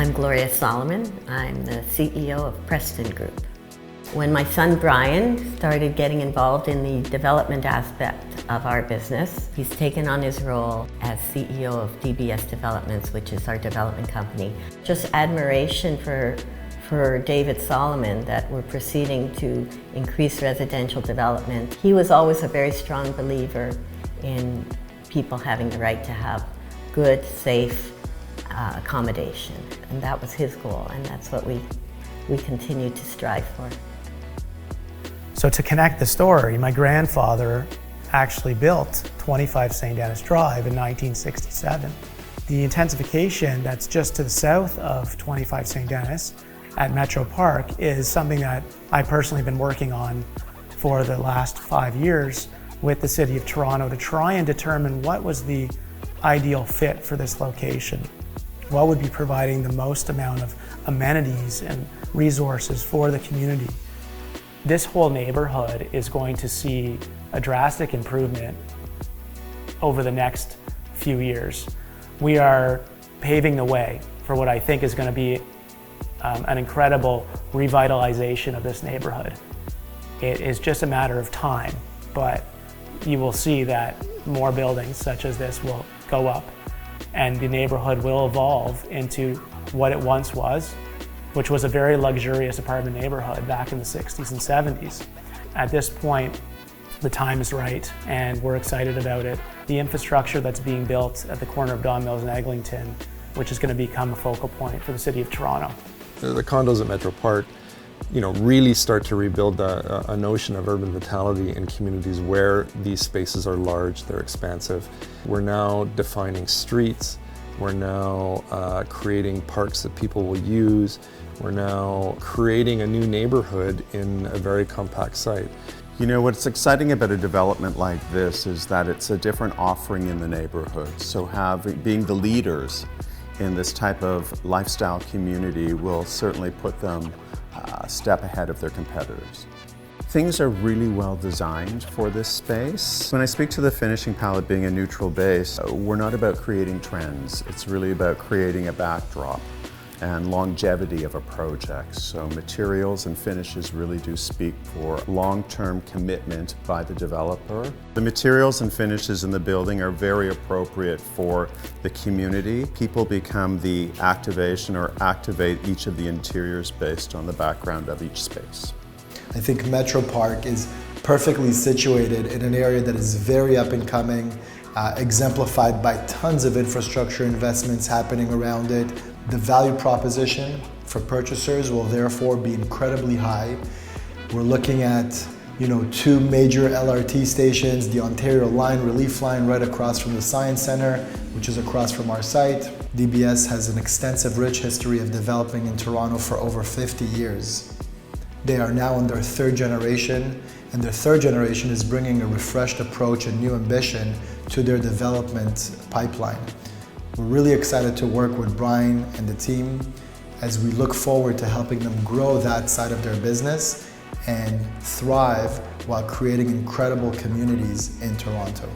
I'm Gloria Solomon. I'm the CEO of Preston Group. When my son Brian started getting involved in the development aspect of our business, he's taken on his role as CEO of DBS Developments, which is our development company. Just admiration for David Solomon that we're proceeding to increase residential development. He was always a very strong believer in people having the right to have good, safe accommodation. And that was his goal, and that's what we continue to strive for. So to connect the story, my grandfather actually built 25 St. Denis Drive in 1967. The intensification that's just to the south of 25 St. Denis at Metro Park is something that I personally have been working on for the last 5 years with the City of Toronto to try and determine what was the ideal fit for this location. What would be providing the most amount of amenities and resources for the community. This whole neighborhood is going to see a drastic improvement over the next few years. We are paving the way for what I think is going to be an incredible revitalization of this neighborhood. It is just a matter of time, but you will see that more buildings such as this will go up and the neighborhood will evolve into what it once was, which was a very luxurious apartment neighborhood back in the 60s and 70s. At this point, the time is right and we're excited about it. The infrastructure that's being built at the corner of Don Mills and Eglinton, which is going to become a focal point for the City of Toronto. The condos at Metro Park, really start to rebuild a notion of urban vitality in communities where these spaces are large, they're expansive. We're now defining streets. We're now creating parks that people will use. We're now creating a new neighborhood in a very compact site. What's exciting about a development like this is that it's a different offering in the neighborhood. So being the leaders in this type of lifestyle community will certainly put them a step ahead of their competitors. Things are really well designed for this space. When I speak to the finishing palette being a neutral base, we're not about creating trends. It's really about creating a backdrop and longevity of a project. So materials and finishes really do speak for long-term commitment by the developer. The materials and finishes in the building are very appropriate for the community. People become the activation or activate each of the interiors based on the background of each space. I think Metro Park is perfectly situated in an area that is very up and coming, exemplified by tons of infrastructure investments happening around it. The value proposition for purchasers will therefore be incredibly high. We're looking at two major LRT stations, the Ontario Line, Relief Line, right across from the Science Centre, which is across from our site. DBS has an extensive, rich history of developing in Toronto for over 50 years. They are now in their third generation, and their third generation is bringing a refreshed approach and new ambition to their development pipeline. We're really excited to work with Brian and the team as we look forward to helping them grow that side of their business and thrive while creating incredible communities in Toronto.